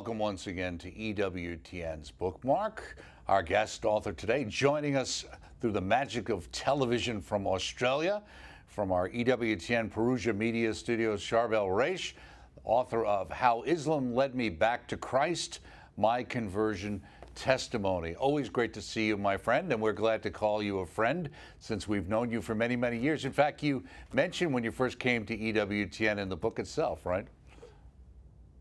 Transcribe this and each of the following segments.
welcome once again to EWTN's Bookmark. Our guest author today joining us through the magic of television from Australia, from our EWTN Perugia Media Studios, Charbel Raish, author of How Islam Led Me Back to Christ, My Conversion Testimony. Always great to see you, my friend, and we're glad to call you a friend since we've known you for many, many years. In fact, you mentioned when you first came to EWTN in the book itself, right?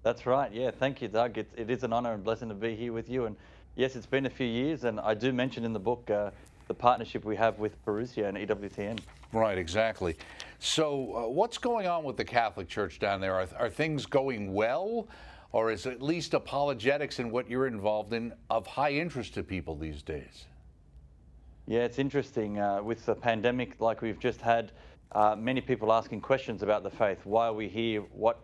That's right. Yeah, thank you, Doug. It is an honor and blessing to be here with you. And yes, it's been a few years, and I do mention in the book the partnership we have with Perugia and EWTN. Right, exactly. So what's going on with the Catholic Church down there? Are things going well, or is at least apologetics and what you're involved in of high interest to people these days? Yeah, it's interesting. With the pandemic like we've just had, many people asking questions about the faith. Why are we here? What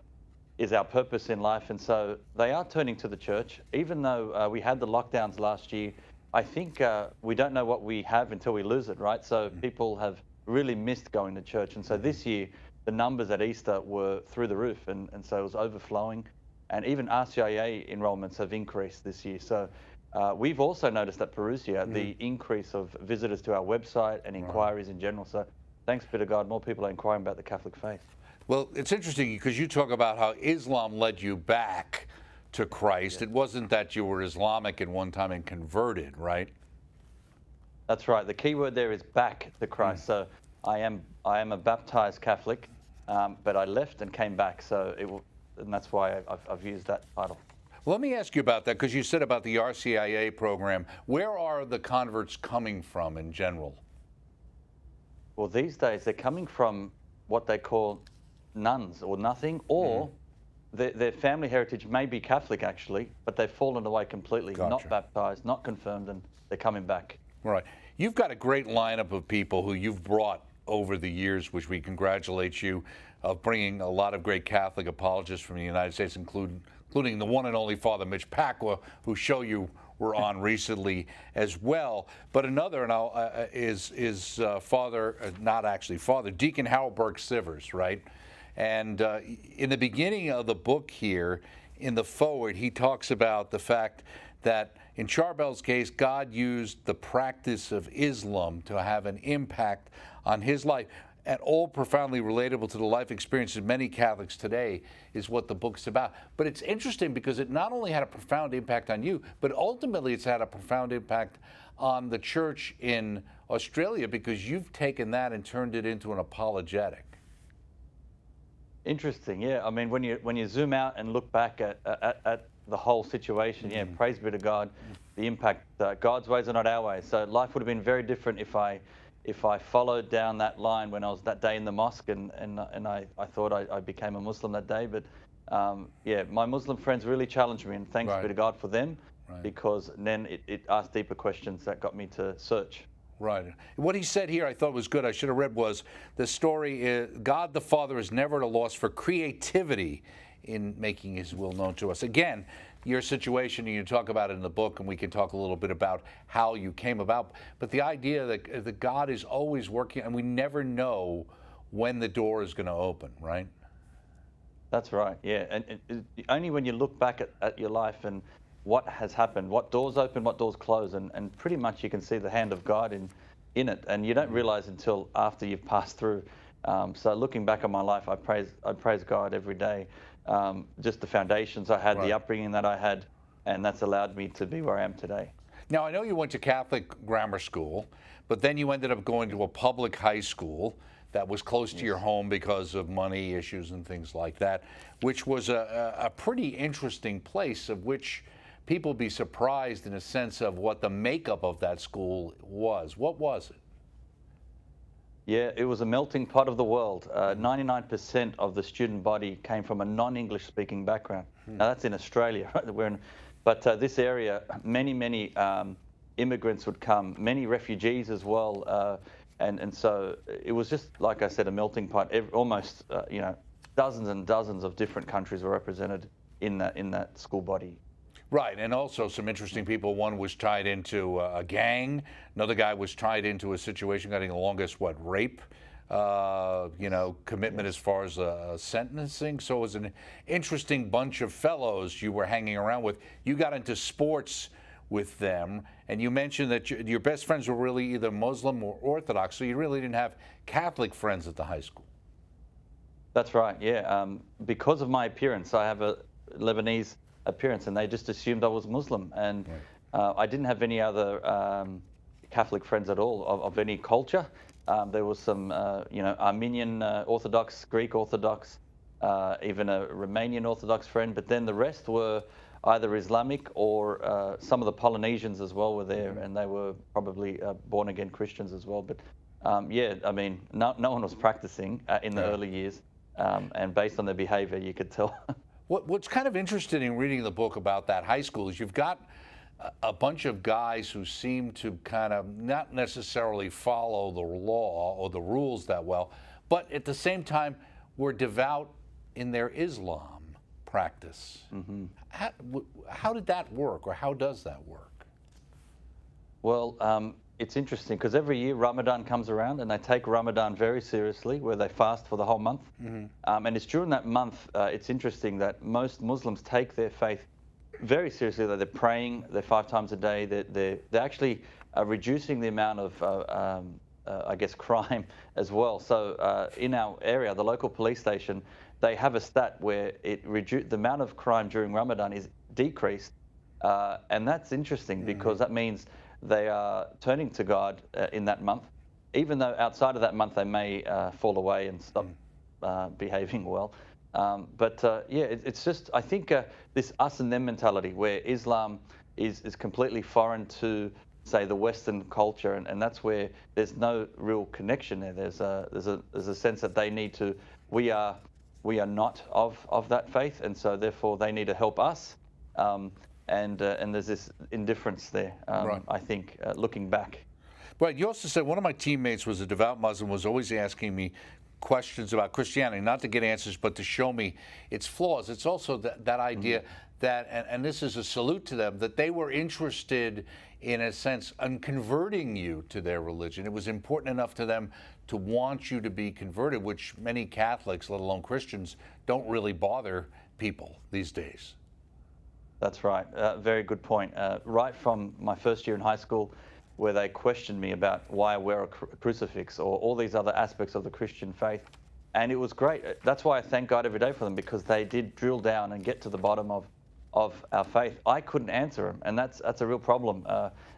is our purpose in life? And so they are turning to the church. Even though we had the lockdowns last year, I think we don't know what we have until we lose it, right? So people have really missed going to church. And so this year, the numbers at Easter were through the roof, and so it was overflowing. And even RCIA enrollments have increased this year. So we've also noticed at Perugia the increase of visitors to our website and inquiries in general. So thanks be to God, more people are inquiring about the Catholic faith. Well, it's interesting because you talk about how Islam led you back to Christ. It wasn't that you were Islamic at one time and converted, right? That's right. The key word there is back to Christ. So I am a baptized Catholic, but I left and came back. So and that's why I've used that title. Well, let me ask you about that, because you said about the RCIA program. Where are the converts coming from in general? Well, these days they're coming from what they call nuns or nothing, or their family heritage may be Catholic actually, but they've fallen away completely, not baptized, not confirmed, and they're coming back. Right. You've got a great lineup of people who you've brought over the years, which we congratulate you of bringing a lot of great Catholic apologists from the United States, including the one and only Father Mitch Pacwa, whose show you were on recently as well. But another is Father Deacon Howard Burke-Sivers, right? And in the beginning of the book here, in the foreword, he talks about the fact that in Charbel's case, God used the practice of Islam to have an impact on his life. And all profoundly relatable to the life experience of many Catholics today is what the book's about. But it's interesting because it not only had a profound impact on you, but ultimately it's had a profound impact on the church in Australia, because you've taken that and turned it into an apologetic. Interesting, yeah. I mean, when you zoom out and look back at the whole situation, yeah, praise be to God, the impact. God's ways are not our ways. So life would have been very different if I followed down that line when I was that day in the mosque, and I thought I became a Muslim that day. But yeah, my Muslim friends really challenged me, and thanks be to God for them, because then it asked deeper questions that got me to search. Right. What he said here I thought was good, I should have read, was the story is God the Father is never at a loss for creativity in making his will known to us. Again, your situation, and you talk about it in the book, and we can talk a little bit about how you came about, but the idea that God is always working, and we never know when the door is going to open, right? That's right, yeah. And only when you look back at your life and what has happened, what doors open, what doors close, and pretty much you can see the hand of God in it, and you don't realize until after you've passed through. So looking back on my life, I praise God every day. Just the foundations I had, the upbringing that I had, and that's allowed me to be where I am today. Now, I know you went to Catholic grammar school, but then you ended up going to a public high school that was close to your home because of money issues and things like that, which was a pretty interesting place, of which people be surprised in a sense of what the makeup of that school was. What was it? Yeah, it was a melting pot of the world. 99% of the student body came from a non-English speaking background. Now that's in Australia, right? But this area, many immigrants would come, many refugees as well, and so it was just, like I said, a melting pot. Almost, you know, dozens and dozens of different countries were represented in that school body. Right, and also some interesting people. One was tied into a gang. Another guy was tied into a situation, getting the longest, rape commitment as far as sentencing. So it was an interesting bunch of fellows you were hanging around with. You got into sports with them, and you mentioned that your best friends were really either Muslim or Orthodox, so you really didn't have Catholic friends at the high school. That's right, yeah. Because of my appearance, I have a Lebanese appearance, and they just assumed I was Muslim. And I didn't have any other Catholic friends at all of any culture. There was some, Armenian Orthodox, Greek Orthodox, even a Romanian Orthodox friend, but then the rest were either Islamic or some of the Polynesians as well were there, and they were probably born-again Christians as well. But no one was practicing in the early years, and based on their behavior, you could tell. What's kind of interesting in reading the book about that high school is you've got a bunch of guys who seem to kind of not necessarily follow the law or the rules that well, but at the same time were devout in their Islam practice. Mm-hmm. How did that work, or how does that work? Well, it's interesting because every year Ramadan comes around and they take Ramadan very seriously, where they fast for the whole month. Mm-hmm. And it's during that month, it's interesting that most Muslims take their faith very seriously. That they're praying, they're 5 times a day. They're actually reducing the amount of, crime as well. So in our area, the local police station, they have a stat where the amount of crime during Ramadan is decreased, and that's interesting because that means they are turning to God in that month, even though outside of that month they may fall away and stop behaving well. It's just, I think, this us and them mentality where Islam is completely foreign to, say, the Western culture, and that's where there's no real connection there. There's a sense that they need to, we are not of that faith, and so therefore they need to help us. And there's this indifference there, right. I think, looking back. Right. You also said one of my teammates was a devout Muslim, was always asking me questions about Christianity, not to get answers, but to show me its flaws. It's also that idea that, and this is a salute to them, that they were interested, in a sense, in converting you to their religion. It was important enough to them to want you to be converted, which many Catholics, let alone Christians, don't really bother people these days. That's right. Very good point. Right from my first year in high school, where they questioned me about why I wear a crucifix or all these other aspects of the Christian faith. And it was great. That's why I thank God every day for them, because they did drill down and get to the bottom of our faith. I couldn't answer them, and that's a real problem.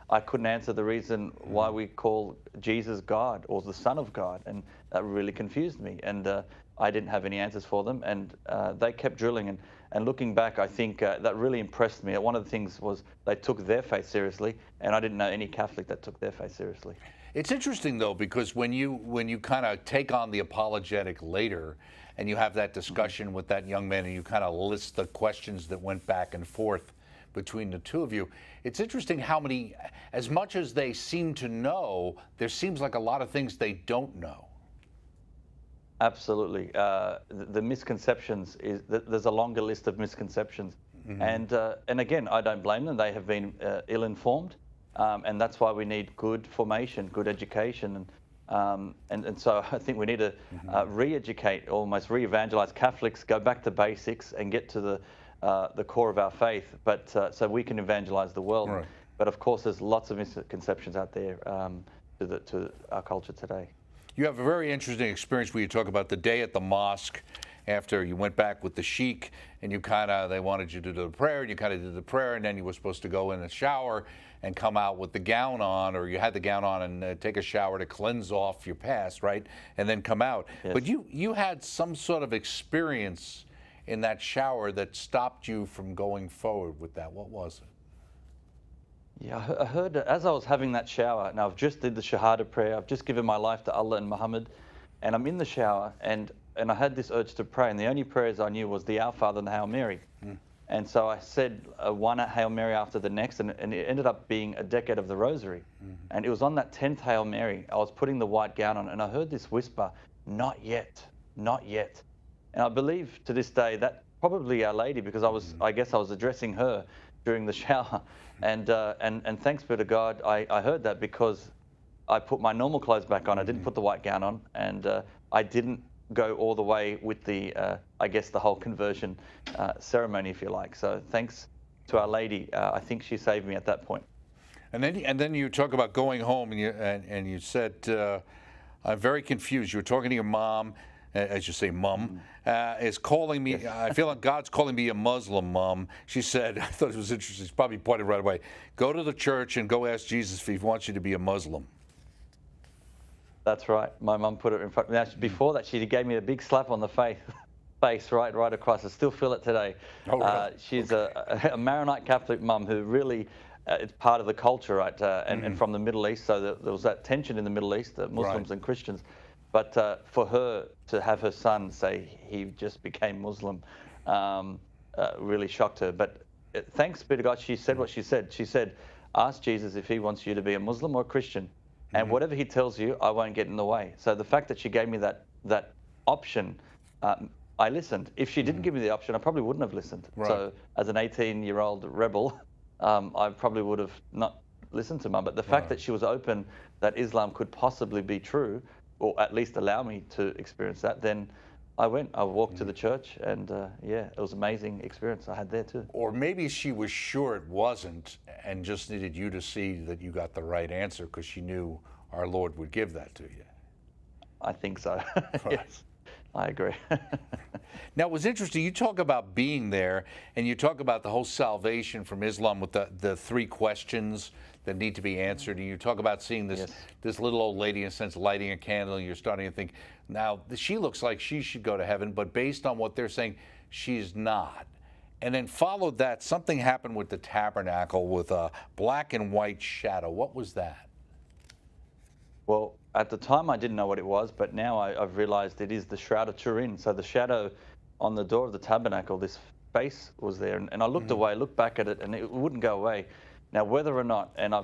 I couldn't answer the reason why we call Jesus God or the Son of God, and that really confused me. And I didn't have any answers for them, and they kept drilling. And looking back, I think that really impressed me. One of the things was they took their faith seriously, and I didn't know any Catholic that took their faith seriously. It's interesting, though, because when you kind of take on the apologetic later, and you have that discussion with that young man, and you kind of list the questions that went back and forth between the two of you, it's interesting how many, as much as they seem to know, there seems like a lot of things they don't know. Absolutely. The misconceptions there's a longer list of misconceptions, and again, I don't blame them. They have been ill-informed, and that's why we need good formation, good education, and so I think we need to re-educate, almost re-evangelize Catholics, go back to basics, and get to the core of our faith. But so we can evangelize the world. Right. But of course, there's lots of misconceptions out there to our culture today. You have a very interesting experience where you talk about the day at the mosque after you went back with the sheikh, and they wanted you to do the prayer, and you kind of did the prayer, and then you were supposed to go in the shower and come out with the gown on, or you had the gown on and take a shower to cleanse off your past, right? And then come out. Yes. But you had some sort of experience in that shower that stopped you from going forward with that. What was it? Yeah, I heard as I was having that shower, now I've just did the Shahada prayer, I've just given my life to Allah and Muhammad, and I'm in the shower, and I had this urge to pray, and the only prayers I knew was the Our Father and the Hail Mary. And so I said one Hail Mary after the next, and it ended up being a decade of the Rosary. And it was on that 10th Hail Mary, I was putting the white gown on, and I heard this whisper, "Not yet, not yet." And I believe to this day that probably Our Lady, because I guess I was addressing her during the shower. And thanks be to God, I heard that, because I put my normal clothes back on. I didn't put the white gown on, and I didn't go all the way with the, I guess, the whole conversion ceremony, if you like. So thanks to Our Lady, I think she saved me at that point. And then you talk about going home, and you said, I'm very confused. You were talking to your mom, as you say, Mum, is calling me. Yes. I feel like God's calling me a Muslim, Mum. She said, I thought it was interesting. She probably pointed right away. Go to the church and go ask Jesus if he wants you to be a Muslim. That's right. My mum put it in front. Now, before that, she gave me a big slap on the face right across. I still feel it today. Oh, really? She's a Maronite Catholic mum who really. It's part of the culture, right, and from the Middle East, so there was that tension in the Middle East, Muslims and Christians. But for her to have her son say he just became Muslim really shocked her. But thanks be to God, she said what she said. She said, ask Jesus if he wants you to be a Muslim or a Christian, and whatever he tells you, I won't get in the way. So the fact that she gave me that option, I listened. If she didn't give me the option, I probably wouldn't have listened. Right. So as an 18-year-old rebel, I probably would have not listened to Mum. But the fact that she was open that Islam could possibly be true, or at least allow me to experience that, then I went. I walked to the church, and yeah, it was an amazing experience I had there too. Or maybe she was sure it wasn't and just needed you to see that you got the right answer because she knew our Lord would give that to you. I think so. Right. Yes, I agree. Now, it was interesting. You talk about being there, and you talk about the whole salvation from Islam with the three questions that need to be answered. And you talk about seeing this little old lady, in a sense, lighting a candle, and you're starting to think, now, she looks like she should go to heaven, but based on what they're saying, she's not. And then followed that, something happened with the tabernacle with a black and white shadow. What was that? Well, at the time I didn't know what it was, but now I've realized it is the Shroud of Turin. So the shadow on the door of the tabernacle, this face was there, and I looked away, looked back at it, and it wouldn't go away. Now, whether or not, and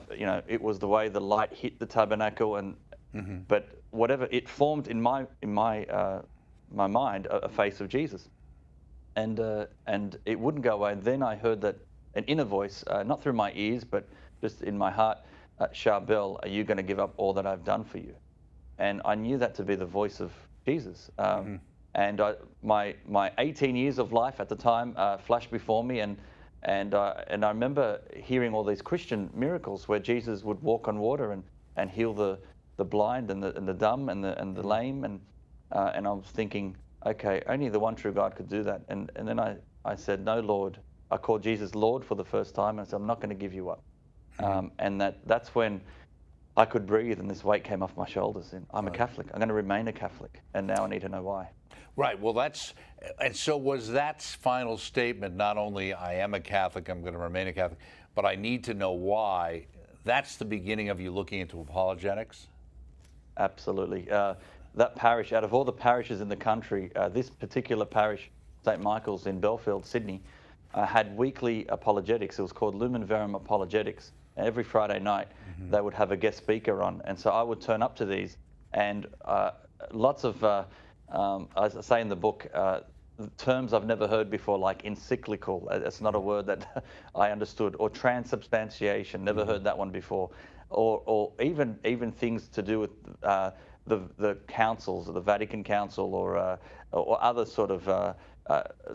it was the way the light hit the tabernacle, and but whatever, it formed in my mind a face of Jesus, and it wouldn't go away. And then I heard that an inner voice, not through my ears, but just in my heart, Charbel, are you going to give up all that I've done for you? And I knew that to be the voice of Jesus. And my 18 years of life at the time flashed before me, and I remember hearing all these Christian miracles where Jesus would walk on water and heal the blind and the dumb and the lame, and I was thinking, okay, only the one true God could do that. And then I said, no, Lord. I called Jesus Lord for the first time, and I said, I'm not going to give you up. And that's when I could breathe, and this weight came off my shoulders. And I'm a Catholic. I'm going to remain a Catholic, and now I need to know why. Right. Well, and so was that final statement, not only I am a Catholic, I'm going to remain a Catholic, but I need to know why. That's the beginning of you looking into apologetics? Absolutely. That parish, out of all the parishes in the country, this particular parish, St. Michael's in Belfield, Sydney, had weekly apologetics. It was called Lumen Verum Apologetics. And every Friday night, they would have a guest speaker on. And so I would turn up to these, and lots of, as I say in the book, terms I've never heard before, like encyclical. It's not a word that I understood. Or transubstantiation, never heard that one before. Or even things to do with the councils, the Vatican Council, or other sort of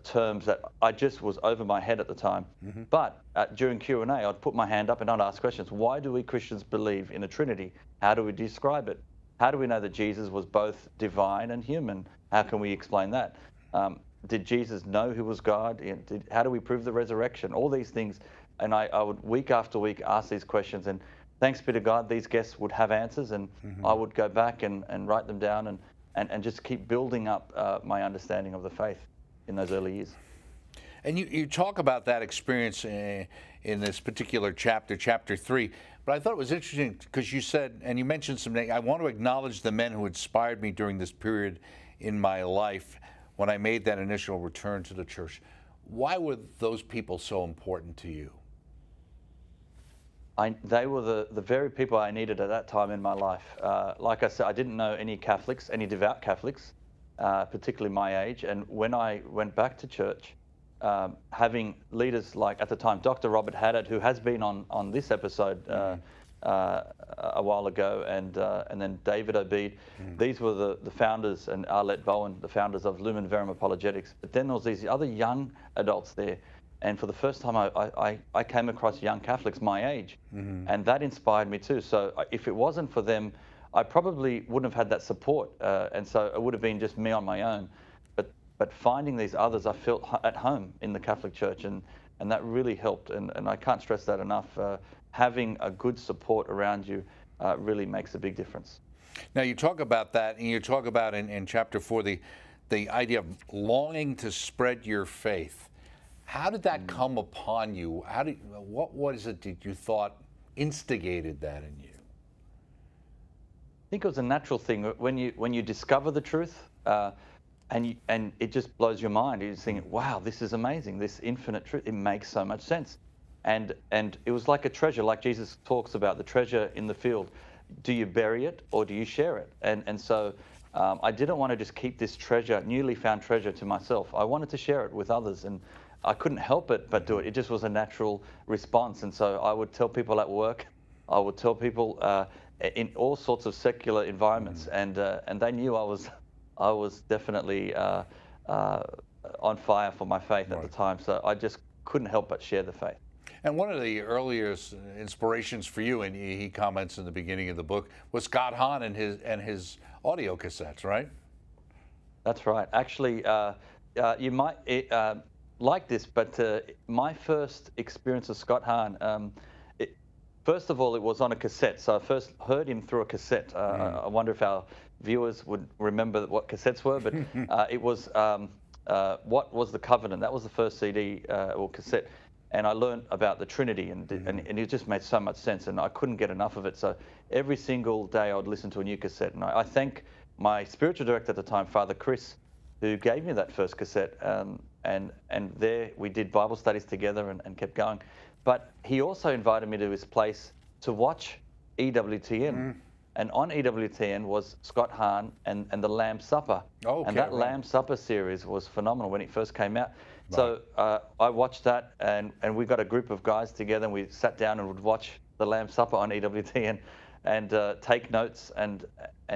terms that I just was over my head at the time. But during Q&A, I'd put my hand up and I'd ask questions. Why do we Christians believe in a Trinity? How do we describe it? How do we know that Jesus was both divine and human? How can we explain that? Did Jesus know who was God? How do we prove the resurrection? All these things. And I would, week after week, ask these questions. And thanks be to God, these guests would have answers. And I would go back and write them down and just keep building up my understanding of the faith in those early years. And you talk about that experience in this particular chapter, chapter 3. But I thought it was interesting because you said, and you mentioned some names, I want to acknowledge the men who inspired me during this period in my life when I made that initial return to the church. Why were those people so important to you? They were the very people I needed at that time in my life. Like I said, I didn't know any Catholics, any devout Catholics, particularly my age. And when I went back to church, having leaders like, at the time, Dr. Robert Haddad, who has been on this episode a while ago, and then David Obeid. These were the founders, and Arlette Bowen, the founders of Lumen Verum Apologetics. But then there was these other young adults there, and for the first time I came across young Catholics my age, and that inspired me too. So if it wasn't for them, I probably wouldn't have had that support, and so it would have been just me on my own. But finding these others, I felt at home in the Catholic Church, and that really helped. And I can't stress that enough. Having a good support around you really makes a big difference. Now, you talk about that, and you talk about in chapter 4 the idea of longing to spread your faith. How did that come upon you? What was it that you thought instigated that in you? I think it was a natural thing when you discover the truth. And it just blows your mind. You just think, wow, this is amazing. This infinite truth, it makes so much sense. And it was like a treasure, like Jesus talks about the treasure in the field. Do you bury it or do you share it? And so I didn't want to just keep this treasure, newly found treasure, to myself. I wanted to share it with others, and I couldn't help it but do it. It just was a natural response. And so I would tell people at work, I would tell people in all sorts of secular environments, and they knew I was definitely on fire for my faith at the time, so I just couldn't help but share the faith. And one of the earliest inspirations for you, and he comments in the beginning of the book, was Scott Hahn and his audio cassettes, right? That's right. Actually, you might like this, but my first experience of Scott Hahn, first of all, it was on a cassette. So I first heard him through a cassette. I wonder if our viewers would remember what cassettes were, but it was What Was the Covenant? That was the first CD or cassette. And I learned about the Trinity, and it just made so much sense, and I couldn't get enough of it. So every single day I would listen to a new cassette. And I thank my spiritual director at the time, Father Chris, who gave me that first cassette. And there we did Bible studies together and kept going. But he also invited me to his place to watch EWTN. And on EWTN was Scott Hahn and the Lamb's Supper. Okay, and that Lamb's Supper series was phenomenal when it first came out. Right. So I watched that, and we got a group of guys together, and we sat down and would watch the Lamb's Supper on EWTN and take notes. And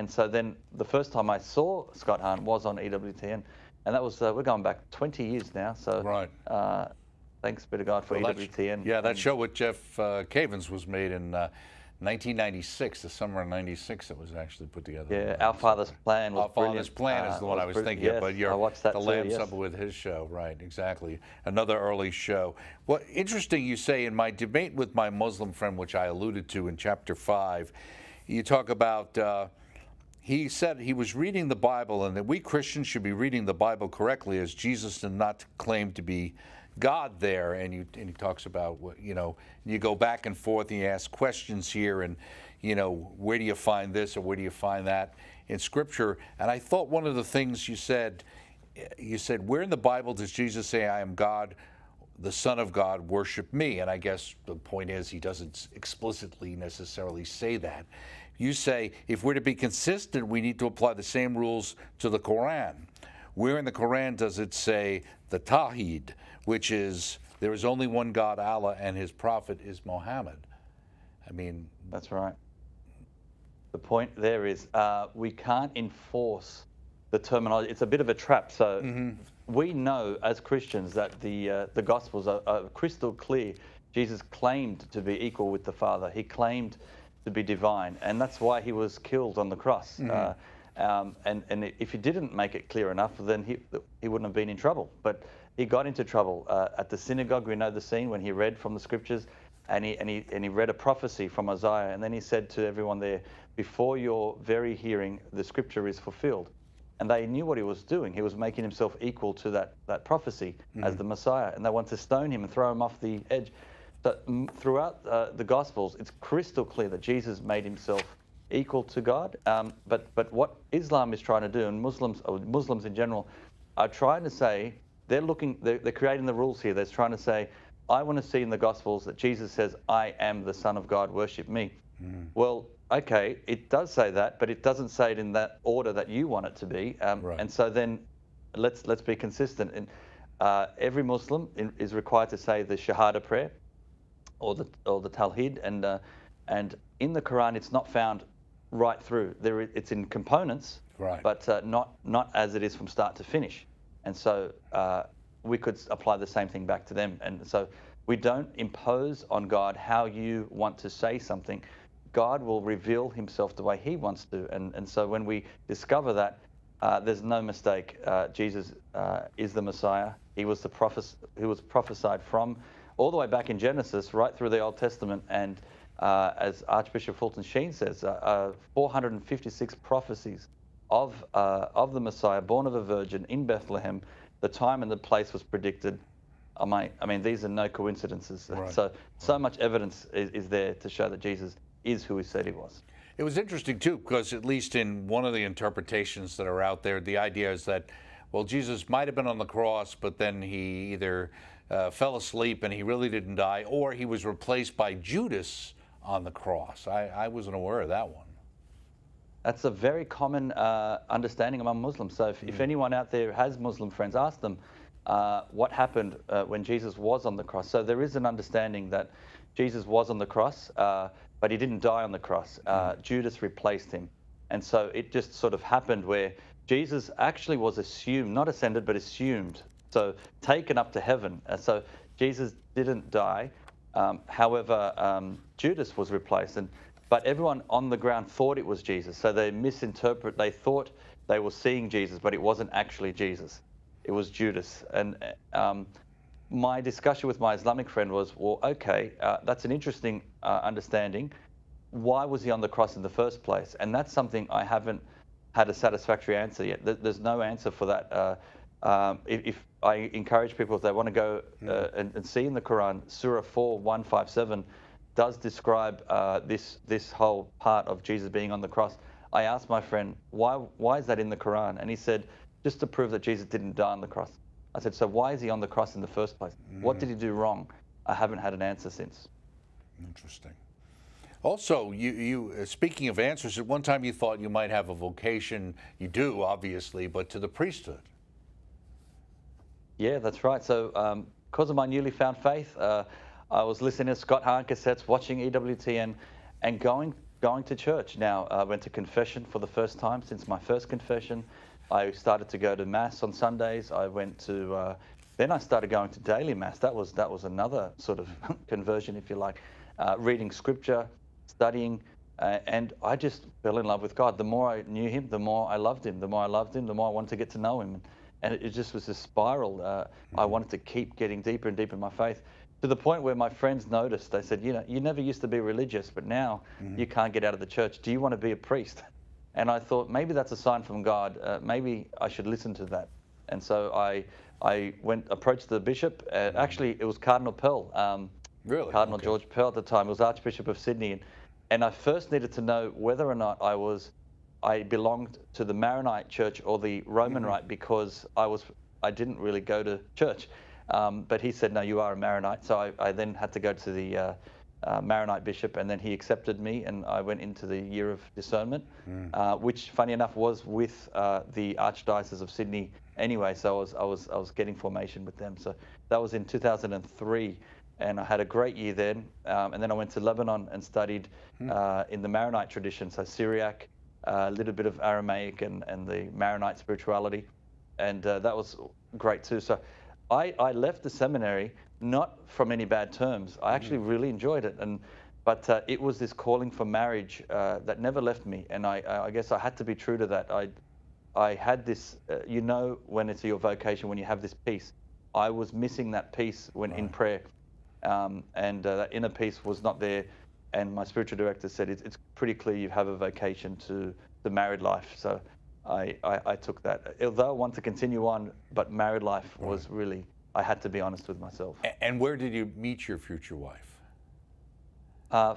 so then the first time I saw Scott Hahn was on EWTN. And that was, we're going back 20 years now. So right. Thanks be to God for EWTN. That show with Jeff Cavins was made in 1996, the summer of '96. It was actually put together. Yeah, Our Father's Plan was brilliant. Our Father's Plan is the one I was thinking of, but I watched that the Lamb's Supper with his show, right? Exactly, another early show. Well, interesting. You say in my debate with my Muslim friend, which I alluded to in chapter 5, you talk about. He said he was reading the Bible, and that we Christians should be reading the Bible correctly, as Jesus did not claim to be God there. And he talks about, you go back and forth, and you ask questions here, and where do you find this or where do you find that in Scripture? And I thought one of the things you said, where in the Bible does Jesus say, "I am God, the Son of God, worship me"? And I guess the point is he doesn't explicitly necessarily say that. You say, if we're to be consistent, we need to apply the same rules to the Quran. Where in the Quran does it say the Tawhid, which is there is only one God, Allah, and his prophet is Muhammad? I mean... That's right. The point there is we can't enforce the terminology. It's a bit of a trap. So we know as Christians that the Gospels are crystal clear. Jesus claimed to be equal with the Father. He claimed to be divine, and that's why he was killed on the cross. And if he didn't make it clear enough, then he wouldn't have been in trouble. But he got into trouble at the synagogue. We know the scene when he read from the Scriptures, and he read a prophecy from Isaiah, and then he said to everyone there, "Before your very hearing, the Scripture is fulfilled." And they knew what he was doing. He was making himself equal to that prophecy as the Messiah, and they wanted to stone him and throw him off the edge. But throughout the Gospels, it's crystal clear that Jesus made himself equal to God. But what Islam is trying to do, and Muslims in general, are trying to say, they're creating the rules here. They're trying to say, I want to see in the Gospels that Jesus says, "I am the Son of God, worship me." Well, okay, it does say that, but it doesn't say it in that order that you want it to be. Right. And so then let's be consistent. And every Muslim is required to say the Shahada prayer, or the Tawhid, And in the Quran, it's not found right through. It's in components, Right. but not as it is from start to finish. And so we could apply the same thing back to them. And so we don't impose on God how you want to say something. God will reveal himself the way he wants to. And so when we discover that, there's no mistake. Jesus is the Messiah. He was the prophet who was prophesied from all the way back in Genesis, right through the Old Testament. And as Archbishop Fulton Sheen says, 456 prophecies of the Messiah, born of a virgin in Bethlehem. The time and the place was predicted. I mean, these are no coincidences. Right. So much evidence is there to show that Jesus is who he said he was. It was interesting, too, because at least in one of the interpretations that are out there, the idea is that, well, Jesus might have been on the cross, but then he either fell asleep and he really didn't die, or he was replaced by Judas on the cross. I wasn't aware of that one. That's a very common understanding among Muslims. So if anyone out there has Muslim friends, ask them what happened when Jesus was on the cross. So there is an understanding that Jesus was on the cross, but he didn't die on the cross. Judas replaced him. And so it just sort of happened where Jesus actually was assumed, not ascended, but assumed. So taken up to heaven. So Jesus didn't die. However, Judas was replaced. But everyone on the ground thought it was Jesus. So they thought they were seeing Jesus, but it wasn't actually Jesus. It was Judas. And my discussion with my Islamic friend was, well, okay, that's an interesting understanding. Why was he on the cross in the first place? And that's something I haven't had a satisfactory answer yet. There's no answer for that. If I encourage people, if they want to go and see in the Quran, Surah 4:157 does describe this whole part of Jesus being on the cross. I asked my friend, why is that in the Quran? And he said, just to prove that Jesus didn't die on the cross. I said, so why is he on the cross in the first place? What did he do wrong? I haven't had an answer since. Interesting. Also, you speaking of answers, at one time you thought you might have a vocation. You do, obviously, but to the priesthood. Yeah, that's right. So because of my newly found faith, I was listening to Scott Hahn cassettes, watching EWTN, and going to church. Now, I went to confession for the first time since my first confession. I started to go to Mass on Sundays. I went to, then I started going to daily Mass. That was another sort of conversion, if you like. Reading scripture, studying, and I just fell in love with God. The more I knew him, the more I loved him. The more I loved him, the more I wanted to get to know him. And it just was a spiral. I wanted to keep getting deeper and deeper in my faith, to the point where my friends noticed. They said, you never used to be religious, but now you can't get out of the church. Do you want to be a priest? And I thought, maybe that's a sign from God. Maybe I should listen to that. And so I approached the bishop. Actually, it was Cardinal Pell. Really? Cardinal Okay. George Pell at the time. He was Archbishop of Sydney. And I first needed to know whether or not I belonged to the Maronite church or the Roman Rite, because I didn't really go to church. But he said, no, you are a Maronite. So I then had to go to the Maronite bishop, and then he accepted me, and I went into the year of discernment, which, funny enough, was with the Archdiocese of Sydney anyway. So I was getting formation with them. So that was in 2003, and I had a great year then. And then I went to Lebanon and studied in the Maronite tradition, so Syriac, a little bit of Aramaic, and the Maronite spirituality, and that was great too. So I left the seminary not from any bad terms. I actually really enjoyed it, but it was this calling for marriage that never left me, and I guess I had to be true to that. I had this, when it's your vocation, when you have this peace. I was missing that peace when in prayer, and that inner peace was not there. And my spiritual director said, it's pretty clear you have a vocation to the married life. So I took that. Although I want to continue on, but married life was really, I had to be honest with myself. And where did you meet your future wife?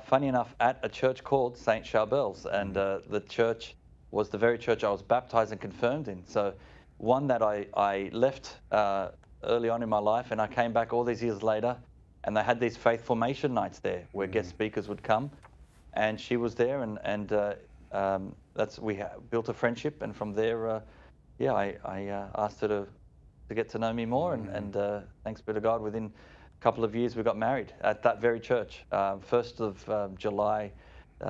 Funny enough, at a church called St. Charbel's, and the church was the very church I was baptized and confirmed in. So one that I left early on in my life, and I came back all these years later, and they had these faith formation nights there where guest speakers would come, and she was there, and we built a friendship, and from there, I asked her to get to know me more, and thanks be to God, within couple of years we got married at that very church, 1st of July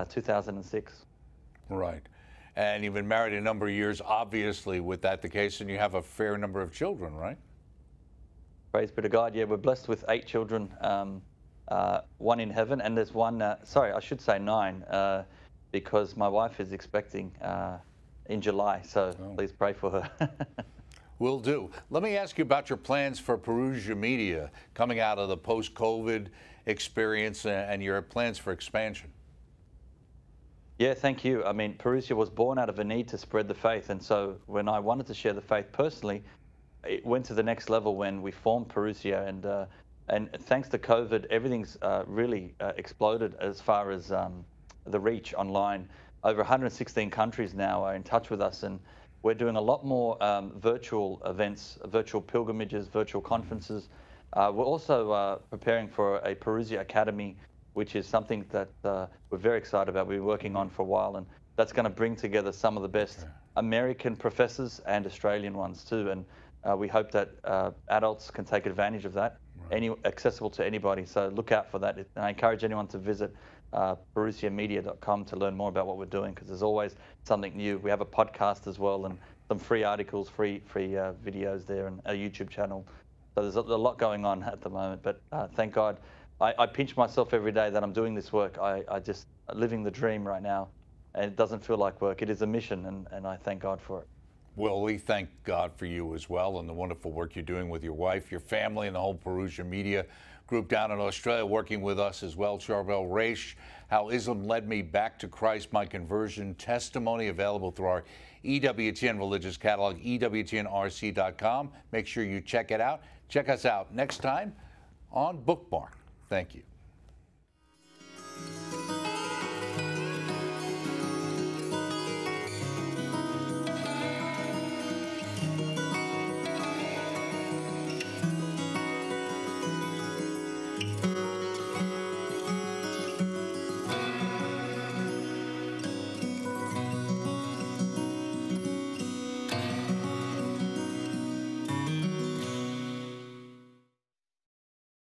2006. Right. And you've been married a number of years, obviously, with that the case, and you have a fair number of children, right? Praise be to God. Yeah, we're blessed with 8 children, 1 in heaven, and there's one, sorry, I should say 9, because my wife is expecting in July, so please pray for her. Will do. Let me ask you about your plans for Perusia Media coming out of the post-COVID experience and your plans for expansion. Yeah, thank you. I mean, Perusia was born out of a need to spread the faith, and so when I wanted to share the faith personally, it went to the next level when we formed Perusia, and thanks to COVID, everything's really exploded as far as the reach online. Over 116 countries now are in touch with us, and we're doing a lot more virtual events, virtual pilgrimages, virtual conferences. We're also preparing for a Perusia Academy, which is something that we're very excited about. We've been working on for a while, and that's going to bring together some of the best American professors and Australian ones too. And we hope that adults can take advantage of that, accessible to anybody. So look out for that. And I encourage anyone to visit perusiamedia.com to learn more about what we're doing, because there's always something new. We have a podcast as well, and some free articles, free videos there, and a YouTube channel. So there's a lot going on at the moment, but thank God. I pinch myself every day that I'm doing this work. I just living the dream right now, and it doesn't feel like work. It is a mission, and I thank God for it. Well, we thank God for you as well, and the wonderful work you're doing with your wife, your family, and the whole Perusia Media group down in Australia, working with us as well. Charbel Raish, How Islam Led Me Back to Christ, My Conversion Testimony, available through our EWTN Religious Catalog, EWTNRC.com. Make sure you check it out. Check us out next time on Bookmark. Thank you.